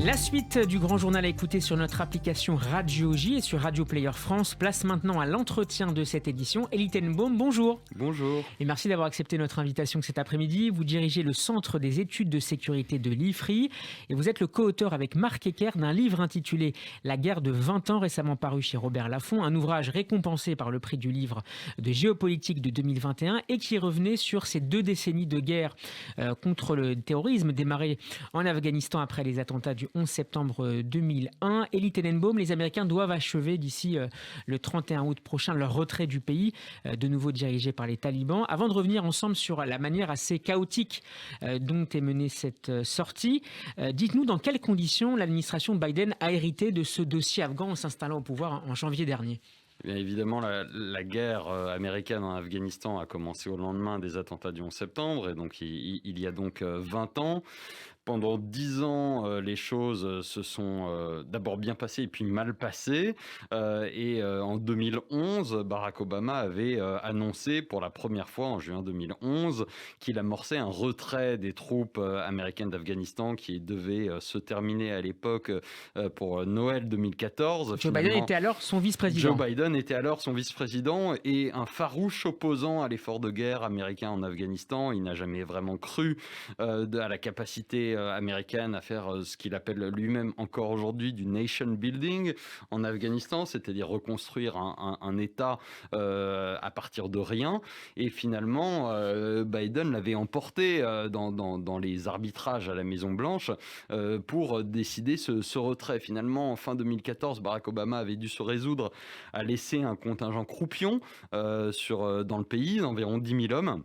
La suite du grand journal à écouter sur notre application Radio J et sur Radio Player France. Place maintenant à l'entretien de cette édition. Elie Tenenbaum, bonjour. Bonjour. Et merci d'avoir accepté notre invitation cet après-midi. Vous dirigez le Centre des études de sécurité de l'IFRI et vous êtes le co-auteur avec Marc Ecker d'un livre intitulé La guerre de 20 ans, récemment paru chez Robert Laffont, un ouvrage récompensé par le prix du livre de géopolitique de 2021 et qui revenait sur ces 2 décennies de guerre contre le terrorisme démarré en Afghanistan après les attentats du 11 septembre 2001. Elie Tenenbaum, les Américains doivent achever d'ici le 31 août prochain leur retrait du pays, de nouveau dirigé par les talibans. Avant de revenir ensemble sur la manière assez chaotique dont est menée cette sortie, dites-nous dans quelles conditions l'administration Biden a hérité de ce dossier afghan en s'installant au pouvoir en janvier dernier. Bien évidemment, la guerre américaine en Afghanistan a commencé au lendemain des attentats du 11 septembre, et donc il y a donc 20 ans. Pendant 10 ans, les choses se sont d'abord bien passées et puis mal passées. En 2011, Barack Obama avait annoncé pour la première fois en juin 2011 qu'il amorçait un retrait des troupes américaines d'Afghanistan qui devait se terminer à l'époque pour Noël 2014. Joe Biden était alors son vice-président. Joe Biden était alors son vice-président et un farouche opposant à l'effort de guerre américain en Afghanistan. Il n'a jamais vraiment cru à la capacité américaine à faire ce qu'il appelle lui-même encore aujourd'hui du nation building en Afghanistan, c'est-à-dire reconstruire un État à partir de rien. Et finalement, Biden l'avait emporté dans les arbitrages à la Maison-Blanche pour décider ce retrait. Finalement, en fin 2014, Barack Obama avait dû se résoudre à laisser un contingent croupion dans le pays, d'environ 10 000 hommes.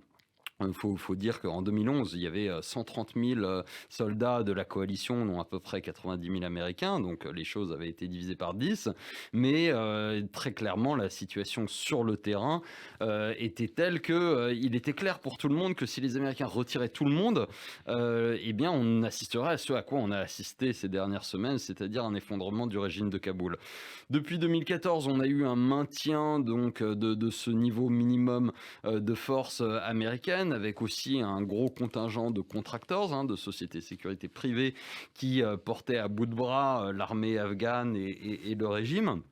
Il faut dire qu'en 2011, il y avait 130 000 soldats de la coalition, dont à peu près 90 000 Américains, donc les choses avaient été divisées par 10. Mais très clairement, la situation sur le terrain était telle qu'il était clair pour tout le monde que si les Américains retiraient tout le monde, eh bien on assisterait à ce à quoi on a assisté ces dernières semaines, c'est-à-dire un effondrement du régime de Kaboul. Depuis 2014, on a eu un maintien donc de ce niveau minimum de force américaine, avec aussi un gros contingent de contractors, de sociétés de sécurité privées qui portaient à bout de bras l'armée afghane et le régime.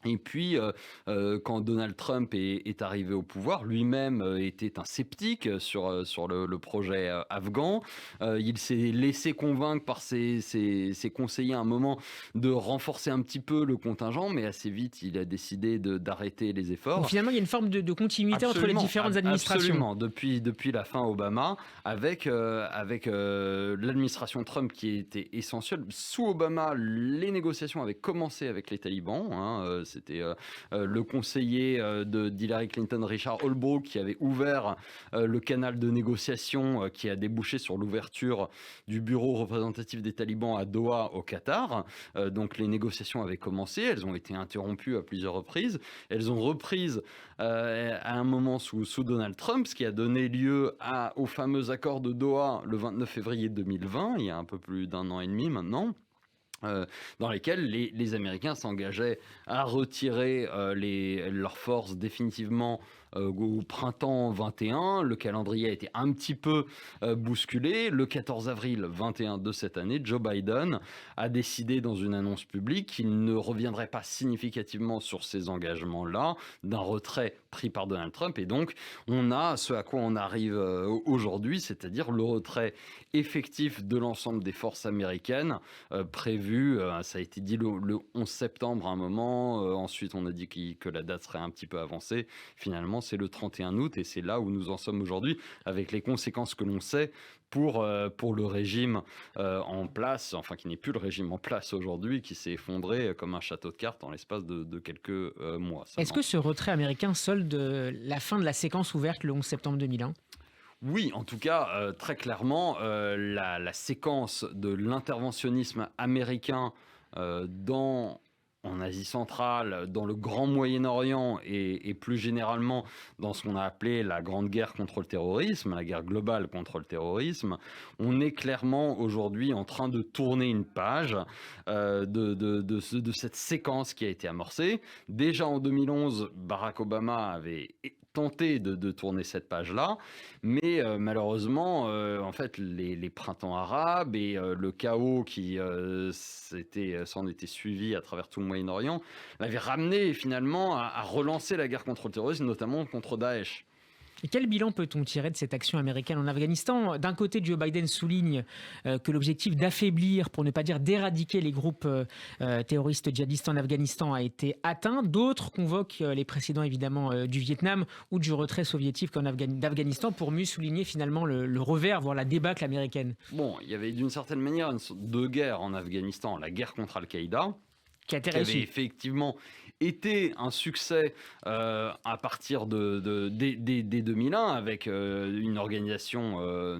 Et puis, quand Donald Trump est arrivé au pouvoir, lui-même était un sceptique sur le projet afghan. Il s'est laissé convaincre par ses conseillers à un moment de renforcer un petit peu le contingent, mais assez vite, il a décidé d'arrêter les efforts. Donc finalement, il y a une forme de continuité entre les différentes administrations. Absolument, depuis la fin Obama, avec l'administration Trump qui était essentielle. Sous Obama, les négociations avaient commencé avec les talibans, c'était le conseiller d'Hillary Clinton, Richard Holbrooke, qui avait ouvert le canal de négociation qui a débouché sur l'ouverture du bureau représentatif des talibans à Doha, au Qatar. Donc les négociations avaient commencé, elles ont été interrompues à plusieurs reprises. Elles ont repris à un moment sous Donald Trump, ce qui a donné lieu au fameux accord de Doha le 29 février 2020, il y a un peu plus d'1 an et demi maintenant. Dans lesquels les Américains s'engageaient à retirer leurs forces définitivement au printemps 21. Le calendrier a été un petit peu bousculé. Le 14 avril 21 de cette année, Joe Biden a décidé dans une annonce publique qu'il ne reviendrait pas significativement sur ces engagements-là, d'un retrait pris par Donald Trump. Et donc, on a ce à quoi on arrive aujourd'hui, c'est-à-dire le retrait effectif de l'ensemble des forces américaines prévu. Ça a été dit le 11 septembre à un moment, ensuite on a dit que la date serait un petit peu avancée. Finalement, c'est le 31 août et c'est là où nous en sommes aujourd'hui, avec les conséquences que l'on sait pour le régime en place, enfin qui n'est plus le régime en place aujourd'hui, qui s'est effondré comme un château de cartes en l'espace de quelques mois. Est-ce que ce retrait américain solde la fin de la séquence ouverte le 11 septembre 2001 ? Oui, en tout cas, très clairement, la séquence de l'interventionnisme américain en Asie centrale, dans le Grand Moyen-Orient et plus généralement dans ce qu'on a appelé la Grande Guerre contre le terrorisme, la guerre globale contre le terrorisme, on est clairement aujourd'hui en train de tourner une page de cette séquence qui a été amorcée. Déjà en 2011, Barack Obama avait tenté de tourner cette page-là, mais malheureusement, en fait, les printemps arabes et le chaos qui s'en était suivi à travers tout le Moyen-Orient l'avaient ramené finalement à relancer la guerre contre le terrorisme, notamment contre Daesh. Et quel bilan peut-on tirer de cette action américaine en Afghanistan ? D'un côté, Joe Biden souligne que l'objectif d'affaiblir, pour ne pas dire d'éradiquer les groupes terroristes djihadistes en Afghanistan a été atteint. D'autres convoquent les précédents évidemment du Vietnam ou du retrait soviétique d'Afghanistan pour mieux souligner finalement le revers, voire la débâcle américaine. Bon, il y avait d'une certaine manière une sorte de guerre en Afghanistan, la guerre contre Al-Qaïda, Qui avait effectivement été un succès à partir dès 2001 avec une organisation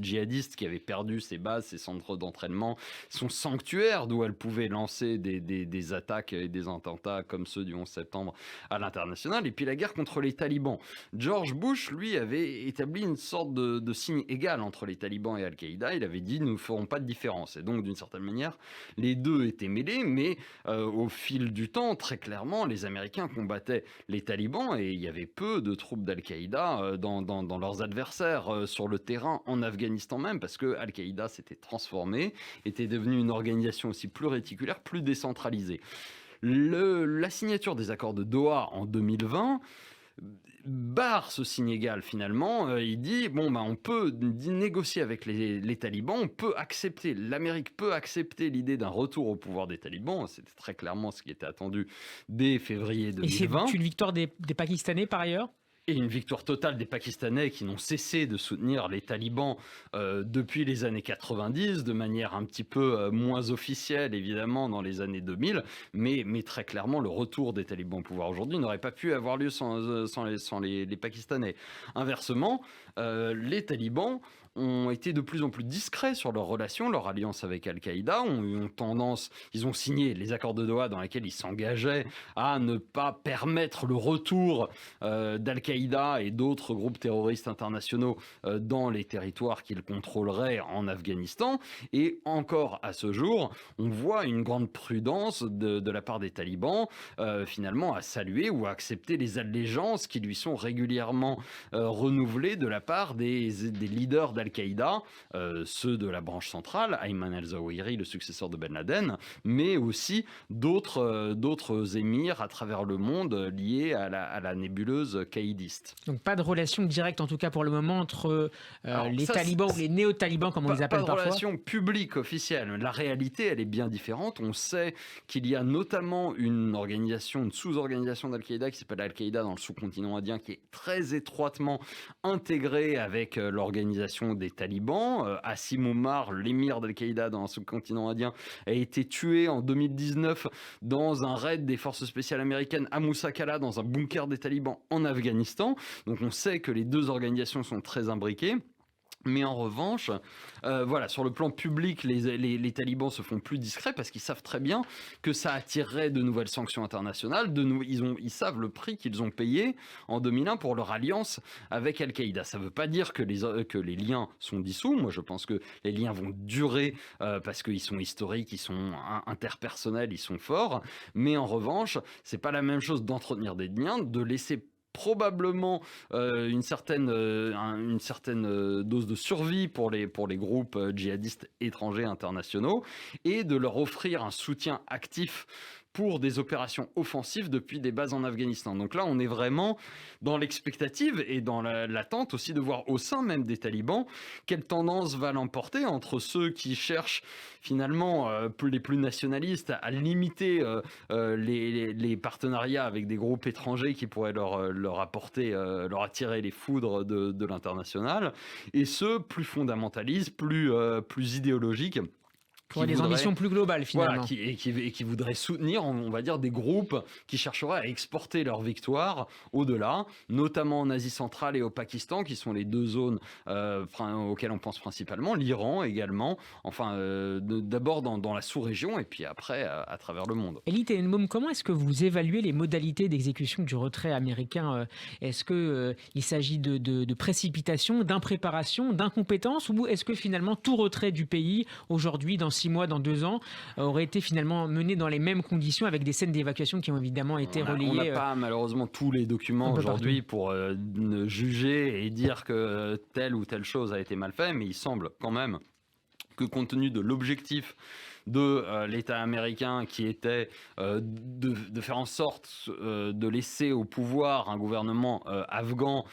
djihadiste qui avait perdu ses bases, ses centres d'entraînement, son sanctuaire d'où elle pouvait lancer des attaques et des attentats comme ceux du 11 septembre à l'international. Et puis la guerre contre les talibans. George Bush, lui, avait établi une sorte de signe égal entre les talibans et Al-Qaïda. Il avait dit « nous ne ferons pas de différence ». Et donc, d'une certaine manière, les deux étaient mêlés, mais au fil du temps, très clairement, les Américains combattaient les talibans et il y avait peu de troupes d'Al-Qaïda dans leurs adversaires sur le terrain en Afghanistan même, parce que Al-Qaïda s'était transformé, était devenu une organisation aussi plus réticulaire, plus décentralisée. La signature des accords de Doha en 2020 barre ce signe égal finalement. Il dit on peut négocier avec les talibans, on peut accepter, l'Amérique peut accepter l'idée d'un retour au pouvoir des talibans. C'était très clairement ce qui était attendu dès février 2020. Et c'est une victoire des Pakistanais par ailleurs ? Et une victoire totale des Pakistanais qui n'ont cessé de soutenir les talibans depuis les années 90, de manière un petit peu moins officielle évidemment dans les années 2000, mais très clairement le retour des talibans au pouvoir aujourd'hui n'aurait pas pu avoir lieu sans les Pakistanais. Inversement, les talibans ont été de plus en plus discrets sur leurs relations, leur alliance avec Al-Qaïda, ils ont signé les accords de Doha dans lesquels ils s'engageaient à ne pas permettre le retour d'Al-Qaïda et d'autres groupes terroristes internationaux dans les territoires qu'ils contrôleraient en Afghanistan. Et encore à ce jour, on voit une grande prudence de la part des talibans finalement à saluer ou à accepter les allégeances qui lui sont régulièrement renouvelées de la part des leaders d'Al-Qaïda, ceux de la branche centrale, Ayman al-Zawahiri, le successeur de Ben Laden, mais aussi d'autres émirs à travers le monde liés à la nébuleuse caïdiste. Donc pas de relation directe en tout cas pour le moment entre les talibans ou les néo-talibans comme on les appelle parfois. Pas de relation publique officielle. La réalité, elle est bien différente. On sait qu'il y a notamment une sous-organisation d'Al-Qaïda qui s'appelle Al-Qaïda dans le sous-continent indien qui est très étroitement intégrée avec l'organisation des talibans. Asim Omar, l'émir d'Al-Qaïda dans le sous-continent indien, a été tué en 2019 dans un raid des forces spéciales américaines à Moussa Kala, dans un bunker des talibans en Afghanistan. Donc on sait que les deux organisations sont très imbriquées. Mais en revanche, sur le plan public, les talibans se font plus discrets parce qu'ils savent très bien que ça attirerait de nouvelles sanctions internationales. Ils savent le prix qu'ils ont payé en 2001 pour leur alliance avec Al-Qaïda. Ça ne veut pas dire que les liens sont dissous. Moi, je pense que les liens vont durer parce qu'ils sont historiques, ils sont interpersonnels, ils sont forts. Mais en revanche, c'est pas la même chose d'entretenir des liens, de laisser probablement une certaine dose de survie pour les groupes djihadistes étrangers internationaux et de leur offrir un soutien actif pour des opérations offensives depuis des bases en Afghanistan. Donc là, on est vraiment dans l'expectative et dans l'attente aussi de voir au sein même des talibans quelle tendance va l'emporter entre ceux qui cherchent finalement les plus nationalistes à limiter les partenariats avec des groupes étrangers qui pourraient leur attirer les foudres de l'international, et ceux plus fondamentalistes, plus idéologiques, pour des ambitions plus globales finalement. Voilà, qui voudraient soutenir, on va dire, des groupes qui chercheraient à exporter leur victoire au-delà, notamment en Asie centrale et au Pakistan, qui sont les deux zones auxquelles on pense principalement, l'Iran également, d'abord dans la sous-région et puis après à travers le monde. Elie Tenenbaum, comment est-ce que vous évaluez les modalités d'exécution du retrait américain ? Est-ce qu'il s'agit de précipitation, d'impréparation, d'incompétence, ou est-ce que finalement tout retrait du pays aujourd'hui dans 6 mois, dans 2 ans, aurait été finalement menée dans les mêmes conditions avec des scènes d'évacuation qui ont évidemment été relayées. On n'a pas malheureusement tous les documents aujourd'hui pour juger et dire que telle ou telle chose a été mal faite, mais il semble quand même que compte tenu de l'objectif de l'État américain qui était de faire en sorte de laisser au pouvoir un gouvernement afghan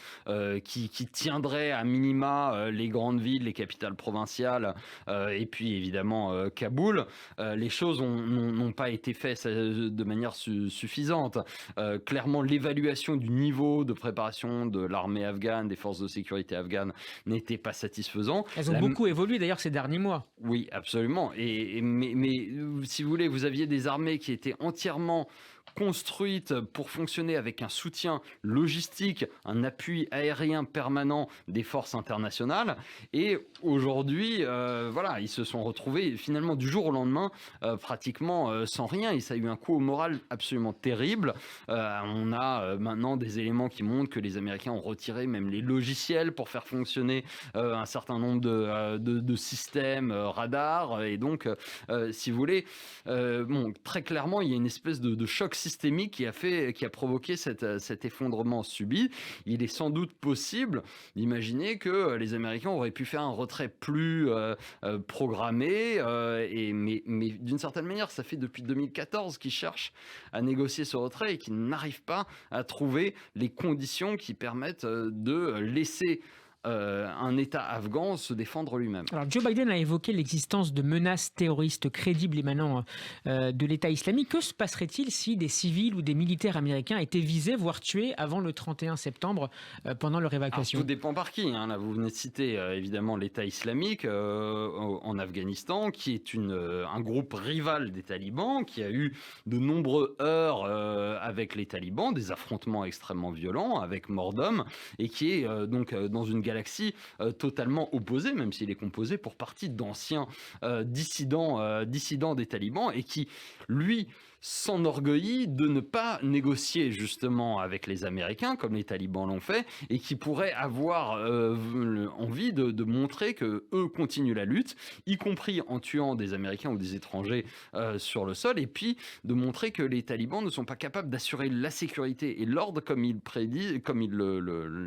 qui tiendrait à minima les grandes villes, les capitales provinciales et puis évidemment Kaboul, les choses n'ont pas été faites de manière suffisante. Clairement, l'évaluation du niveau de préparation de l'armée afghane, des forces de sécurité afghanes n'était pas satisfaisant. Elles ont beaucoup évolué d'ailleurs ces derniers mois. Oui, absolument. Mais si vous voulez, vous aviez des armées qui étaient entièrement construites pour fonctionner avec un soutien logistique, un appui aérien permanent des forces internationales. Et aujourd'hui, voilà, ils se sont retrouvés finalement du jour au lendemain pratiquement sans rien. Et ça a eu un coup au moral absolument terrible. On a maintenant des éléments qui montrent que les Américains ont retiré même les logiciels pour faire fonctionner un certain nombre de systèmes radars. Et donc, si vous voulez, très clairement, il y a une espèce de choc systémique qui a provoqué cet effondrement subi. Il est sans doute possible d'imaginer que les Américains auraient pu faire un retrait plus programmé, mais d'une certaine manière, ça fait depuis 2014 qu'ils cherchent à négocier ce retrait et qu'ils n'arrivent pas à trouver les conditions qui permettent de laisser un État afghan se défendre lui-même. Alors Joe Biden a évoqué l'existence de menaces terroristes crédibles émanant de l'État islamique. Que se passerait-il si des civils ou des militaires américains étaient visés, voire tués avant le 31 septembre pendant leur évacuation? Alors, tout dépend par qui. Là, vous venez de citer évidemment l'État islamique en Afghanistan, qui est un groupe rival des talibans, qui a eu de nombreux heurts avec les talibans, des affrontements extrêmement violents avec mort d'hommes, et qui est donc dans une galaxie totalement opposée, même s'il est composé pour partie d'anciens dissidents des talibans, et qui, lui, s'enorgueillit de ne pas négocier justement avec les Américains comme les talibans l'ont fait, et qui pourrait avoir envie de montrer que eux continuent la lutte, y compris en tuant des Américains ou des étrangers sur le sol, et puis de montrer que les talibans ne sont pas capables d'assurer la sécurité et l'ordre comme ils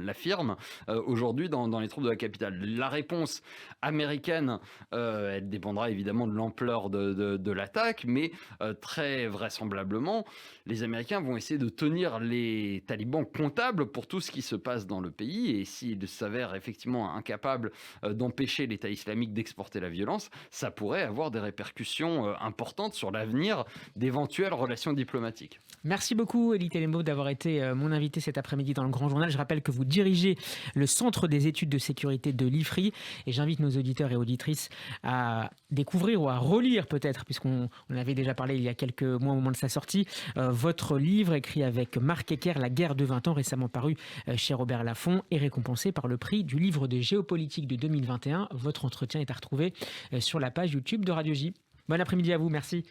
l'affirment aujourd'hui dans les troupes de la capitale. La réponse américaine, elle dépendra évidemment de l'ampleur de l'attaque, mais très vraisemblablement, les Américains vont essayer de tenir les talibans comptables pour tout ce qui se passe dans le pays, et s'ils s'avèrent effectivement incapables d'empêcher l'État islamique d'exporter la violence, ça pourrait avoir des répercussions importantes sur l'avenir d'éventuelles relations diplomatiques. Merci beaucoup Elie Tellemot d'avoir été mon invité cet après-midi dans le Grand Journal. Je rappelle que vous dirigez le Centre des études de sécurité de l'IFRI, et j'invite nos auditeurs et auditrices à découvrir ou à relire peut-être, puisqu'on avait déjà parlé il y a quelques mois au moment de sa sortie, votre livre écrit avec Marc Hecker, La guerre de 20 ans, récemment paru chez Robert Laffont et récompensé par le prix du livre de géopolitique de 2021. Votre entretien est à retrouver sur la page YouTube de Radio J. Bon après-midi à vous, merci.